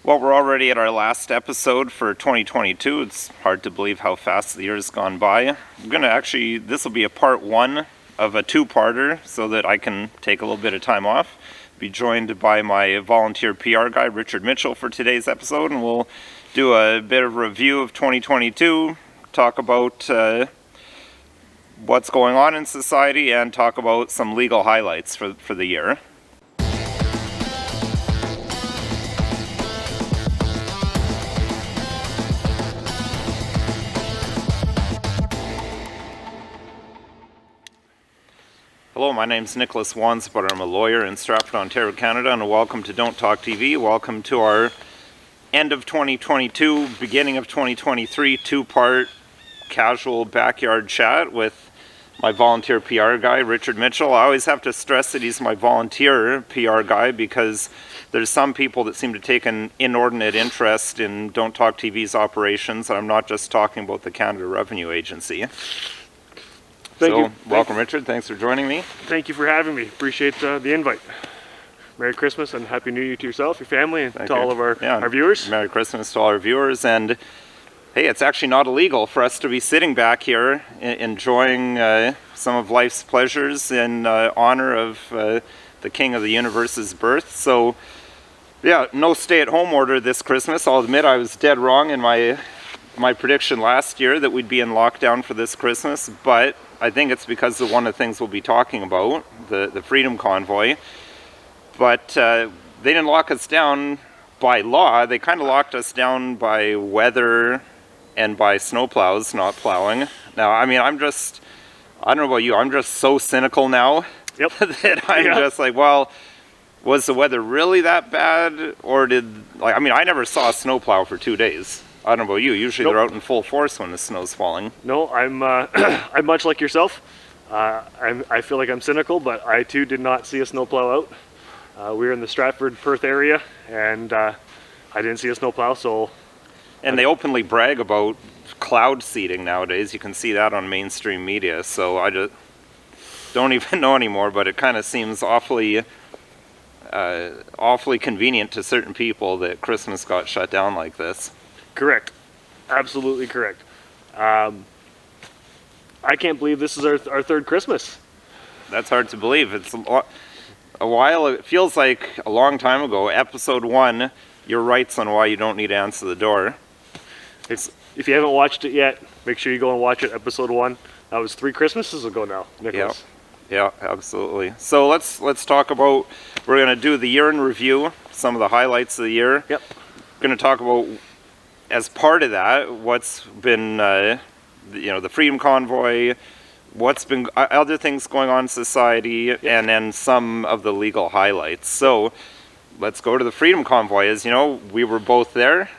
Well, we're already at our last episode for 2022. It's hard to believe how fast the year's gone by. This will be a part one of a two-parter so that I can take a little bit of time off. Be joined by my volunteer PR guy, Richard Mitchell, for today's episode, and we'll do a bit of review of 2022, talk about what's going on in society, and talk about some legal highlights for the year. Hello, my name's Nicholas Wansbutter. I'm a lawyer in Stratford, Ontario, Canada, and welcome to Don't Talk TV. Welcome to our end of 2022, beginning of 2023, two-part casual backyard chat with my volunteer PR guy, Richard Mitchell. I always have to stress that he's my volunteer PR guy because there's some people that seem to take an inordinate interest in Don't Talk TV's operations. I'm not just talking about the Canada Revenue Agency. Welcome, Richard. Thanks for joining me. Thank you for having me. Appreciate the invite. Merry Christmas and Happy New Year to yourself, your family, and to all of our viewers. Merry Christmas to all our viewers. And hey, it's actually not illegal for us to be sitting back here enjoying some of life's pleasures in honor of the King of the Universe's birth. So, yeah, no stay-at-home order this Christmas. I'll admit I was dead wrong in my prediction last year that we'd be in lockdown for this Christmas, but I think it's because of one of the things we'll be talking about, the Freedom Convoy. But they didn't lock us down by law. They kind of locked us down by weather and by snowplows not plowing. Now, I mean, I don't know about you, I'm just so cynical now that I'm just like, well, was the weather really that bad? Or I never saw a snowplow for 2 days. I don't know about you. Usually they're out in full force when the snow's falling. No, I'm much like yourself. I feel like I'm cynical, but I too did not see a snowplow out. We were in the Stratford, Perth area, and I didn't see a snowplow. And they openly brag about cloud seeding nowadays. You can see that on mainstream media. So I just don't even know anymore. But it kind of seems awfully convenient to certain people that Christmas got shut down like this. Correct. Absolutely correct. I can't believe this is our third Christmas. That's hard to believe. It's a while. It feels like a long time ago. Episode 1, your rights on why you don't need to answer the door. If you haven't watched it yet, make sure you go and watch it. Episode 1. That was 3 Christmases ago now, Nicholas. Yeah, absolutely. So let's talk about. We're going to do the year in review. Some of the highlights of the year. Yep. We're going to talk about, as part of that, what's been, the Freedom Convoy, what's been other things going on in society, and then some of the legal highlights. So let's go to the Freedom Convoy. As you know, we were both there.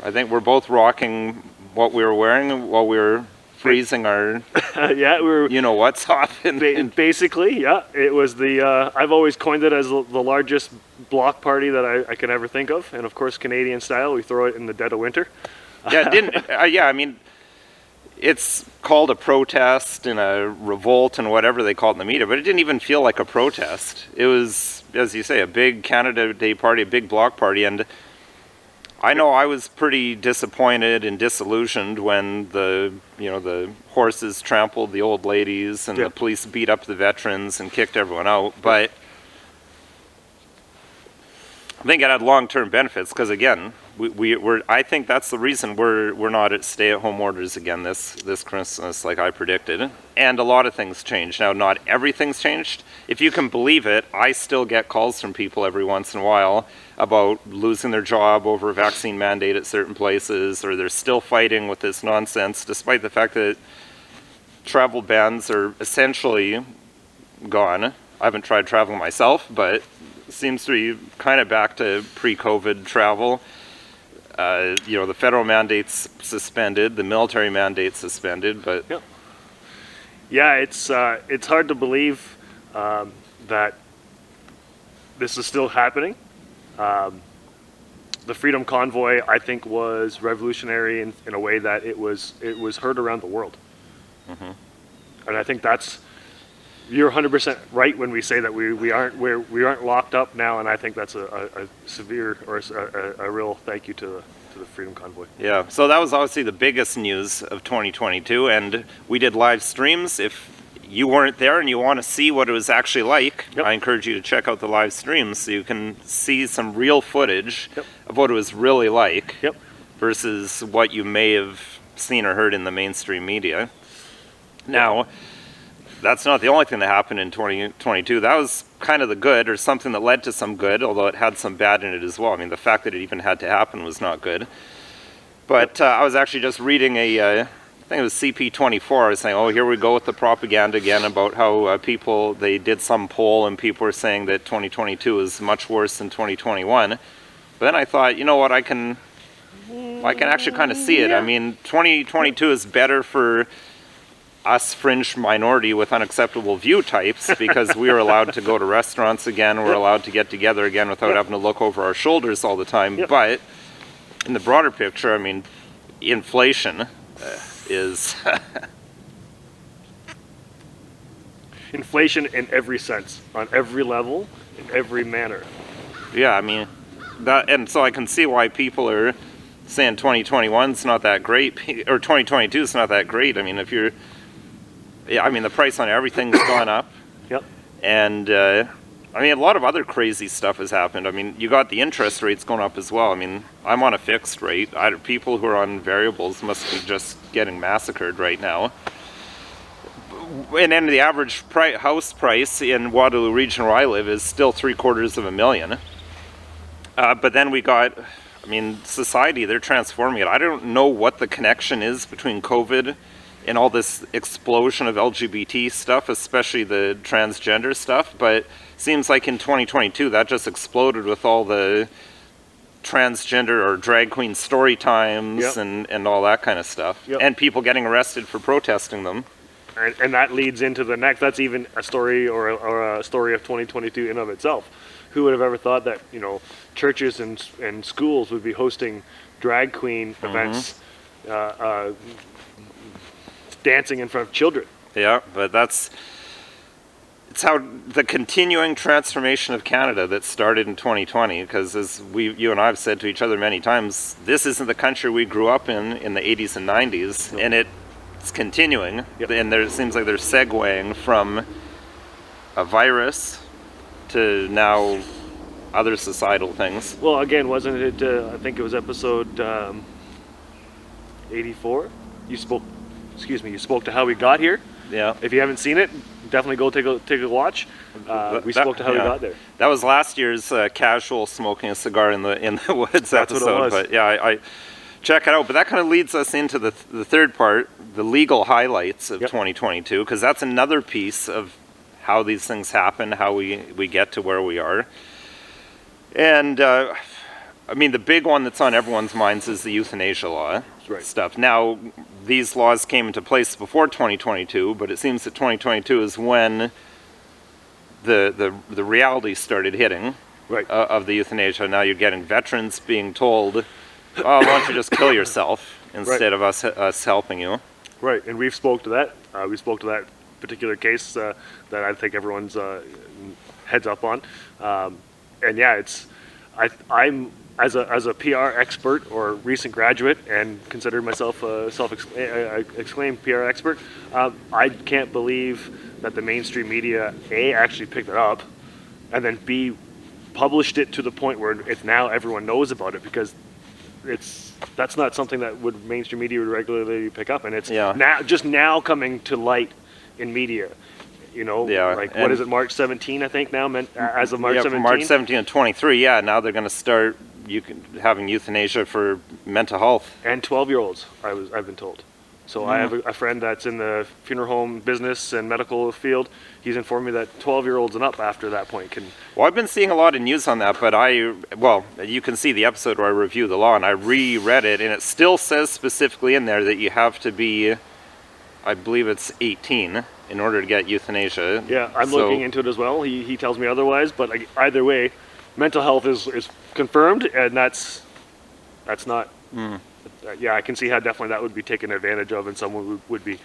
I think we're both rocking what we were wearing while we were freezing our we were what's off. Basically, yeah. It was I've always coined it as the largest block party that I can ever think of, and of course Canadian style, we throw it in the dead of winter. I mean, it's called a protest and a revolt and whatever they call it in the media, but it didn't even feel like a protest. It was, as you say, a big Canada Day party, a big block party, and I know I was pretty disappointed and disillusioned when the horses trampled the old ladies and the police beat up the veterans and kicked everyone out, but I think it had long-term benefits because, again, I think that's the reason we're not at stay-at-home orders again this Christmas like I predicted. And a lot of things changed. Now, not everything's changed. If you can believe it, I still get calls from people every once in a while about losing their job over a vaccine mandate at certain places, or they're still fighting with this nonsense, despite the fact that travel bans are essentially gone. I haven't tried traveling myself, but seems to be kind of back to pre-COVID travel. The federal mandate's suspended, the military mandate's suspended, but it's hard to believe that this is still happening. The Freedom Convoy, I think, was revolutionary in a way that it was heard around the world. Mm-hmm. And I think that's you're 100% right when we say that we aren't locked up now, and I think that's a severe or a real thank you to the Freedom Convoy. Yeah, so that was obviously the biggest news of 2022, and we did live streams. If you weren't there and you want to see what it was actually like, I encourage you to check out the live streams so you can see some real footage of what it was really like versus what you may have seen or heard in the mainstream media. Now, that's not the only thing that happened in 2022. That was kind of the good, or something that led to some good, although it had some bad in it as well. I mean, the fact that it even had to happen was not good. But I was actually just reading I think it was CP24. I was saying, oh, here we go with the propaganda again about how they did some poll and people were saying that 2022 is much worse than 2021. But then I thought, you know what, I can actually kind of see it. I mean, 2022 is better for us fringe minority with unacceptable view types because we are allowed to go to restaurants again, we're allowed to get together again without having to look over our shoulders all the time. But in the broader picture, I mean, inflation is... Inflation in every sense, on every level, in every manner. Yeah, I mean, and so I can see why people are saying 2021's not that great, or 2022 is not that great. I mean, if you're... Yeah, I mean, the price on everything's gone up. And, I mean, a lot of other crazy stuff has happened. I mean, you got the interest rates going up as well. I mean, I'm on a fixed rate. People who are on variables must be just getting massacred right now. And then the average house price in Waterloo region where I live is still $750,000. But then we got, I mean, society, they're transforming it. I don't know what the connection is between COVID and all this explosion of LGBT stuff, especially the transgender stuff, but seems like in 2022 that just exploded with all the transgender or drag queen story times and all that kind of stuff, and people getting arrested for protesting them. And that leads into the next, that's even a story or a story of 2022 in of itself. Who would have ever thought that, you know, churches and schools would be hosting drag queen events, dancing in front of children. Yeah, but it's how the continuing transformation of Canada that started in 2020, because as you and I have said to each other many times, this isn't the country we grew up in the 80s and 90s, and it's continuing, and it seems like they're segueing from a virus to now other societal things. Well, again, wasn't it, I think it was episode 84? You spoke to how we got here. Yeah. If you haven't seen it, definitely go take a watch. We spoke to how we got there. That was last year's casual smoking a cigar in the woods episode. What it was. But yeah, I check it out. But that kind of leads us into the third part, the legal highlights of 2022, because that's another piece of how these things happen, how we get to where we are. And I mean, the big one that's on everyone's minds is the euthanasia law stuff. Now, these laws came into place before 2022, but it seems that 2022 is when the reality started hitting of the euthanasia. Now you're getting veterans being told, oh, why don't you just kill yourself instead of us helping you. Right, and we spoke to that. We spoke to that particular case that I think everyone's heads up on. And yeah, I'm as a PR expert or recent graduate and consider myself a self-exclaimed PR expert. I can't believe that the mainstream media A, actually picked it up, and then B, published it to the point where it's now everyone knows about it, because that's not something that mainstream media would regularly pick up, and it's now coming to light in media. You know, what is it, March 17, I think now, as of March 17? March 17 and 23, now they're going to start having euthanasia for mental health. And 12-year-olds, I've been told. So I have a friend that's in the funeral home business and medical field. He's informed me that 12-year-olds and up after that point can... Well, I've been seeing a lot of news on that, but you can see the episode where I review the law, and I reread it, and it still says specifically in there that you have to be, I believe it's 18, in order to get euthanasia. Yeah, I'm looking into it as well. He tells me otherwise, but either way, mental health is confirmed, and that's not... Yeah, I can see how definitely that would be taken advantage of, and someone would be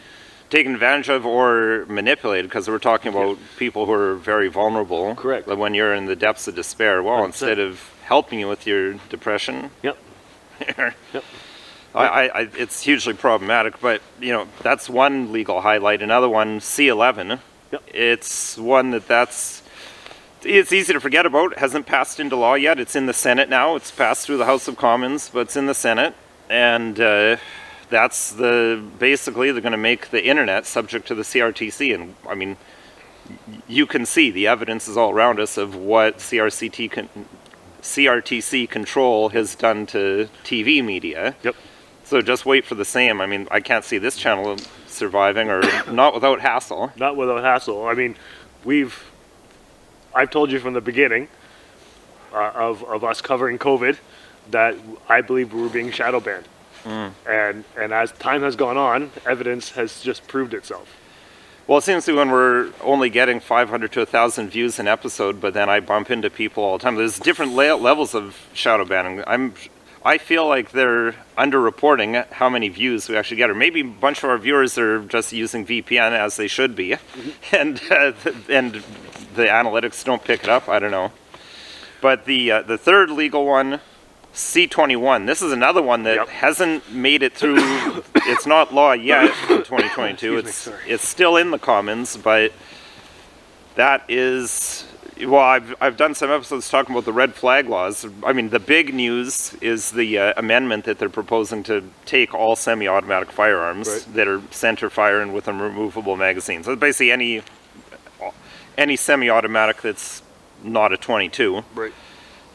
taken advantage of or manipulated, because we're talking about people who are very vulnerable. Correct. Like when you're in the depths of despair. Well, 100%. instead of helping you with your depression, Yep. Yep. it's hugely problematic. But that's one legal highlight. Another one, C11. Yep. It's one that's easy to forget about. It hasn't passed into law yet. It's in the Senate now. It's passed through the House of Commons, but it's in the Senate, and that's basically they're going to make the internet subject to the CRTC. And I mean, you can see the evidence is all around us of what CRTC control has done to TV media. Yep. So just wait for the same. I mean, I can't see this channel surviving, or not without hassle. Not without hassle. I mean, I've told you from the beginning of us covering COVID that I believe we were being shadow banned. And as time has gone on, evidence has just proved itself. Well, it seems to be when we're only getting 500 to 1,000 views an episode, but then I bump into people all the time. There's different levels of shadow banning. I feel like they're underreporting how many views we actually get, or maybe a bunch of our viewers are just using VPN as they should be, and the analytics don't pick it up. I don't know. But the third legal one, C21. This is another one that hasn't made it through. It's not law yet in 2022. It's still in the Commons, but that is. Well, I've done some episodes talking about the red flag laws. I mean, the big news is the amendment that they're proposing to take all semi-automatic firearms that are center fire and with a removable magazine. So basically any semi-automatic that's not a 22. Right.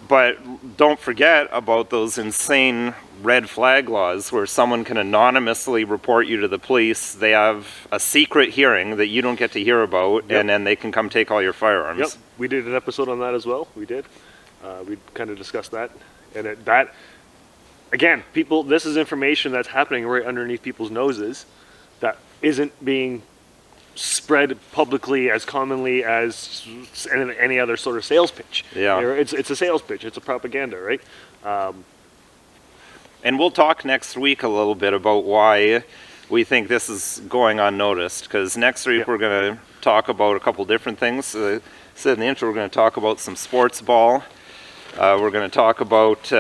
But don't forget about those insane red flag laws where someone can anonymously report you to the police. They have a secret hearing that you don't get to hear about, and then they can come take all your firearms. Yep, we did an episode on that as well. We did. We kind of discussed that. And that, again, people, this is information that's happening right underneath people's noses that isn't being spread publicly as commonly as any other sort of sales pitch. Yeah. It's a sales pitch. It's a propaganda, right? And we'll talk next week a little bit about why we think this is going unnoticed, because next week we're going to talk about a couple different things. Said in the intro, we're going to talk about some sports ball. We're going to talk about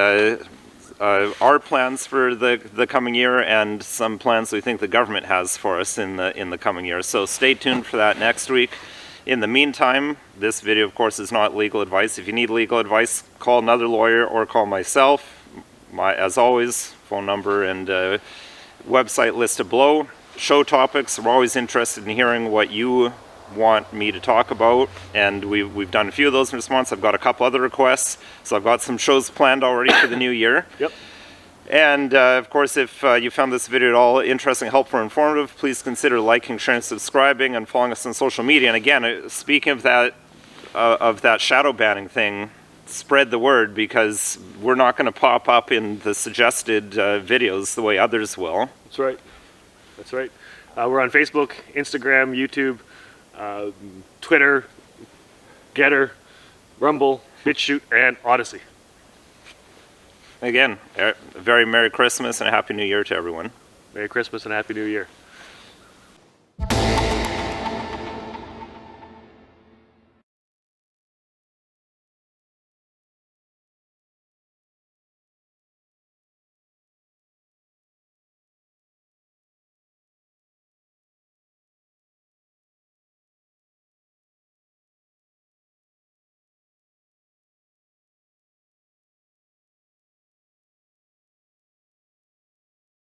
our plans for the coming year and some plans we think the government has for us in the coming year. So stay tuned for that next week. In the meantime, this video, of course, is not legal advice. If you need legal advice, call another lawyer or call myself. As always, phone number and website listed below. Show topics. We're always interested in hearing what you want me to talk about, and we've done a few of those in response. I've got a couple other requests, so I've got some shows planned already for the new year. Yep. And of course, if you found this video at all interesting, helpful, or informative, please consider liking, sharing, subscribing, and following us on social media. And again, speaking of that shadow banning thing, spread the word, because we're not going to pop up in the suggested videos the way others will. That's right. That's right. We're on Facebook, Instagram, YouTube, Twitter, Getter, Rumble, BitChute, and Odyssey. Again, a very Merry Christmas and a Happy New Year to everyone. Merry Christmas and Happy New Year.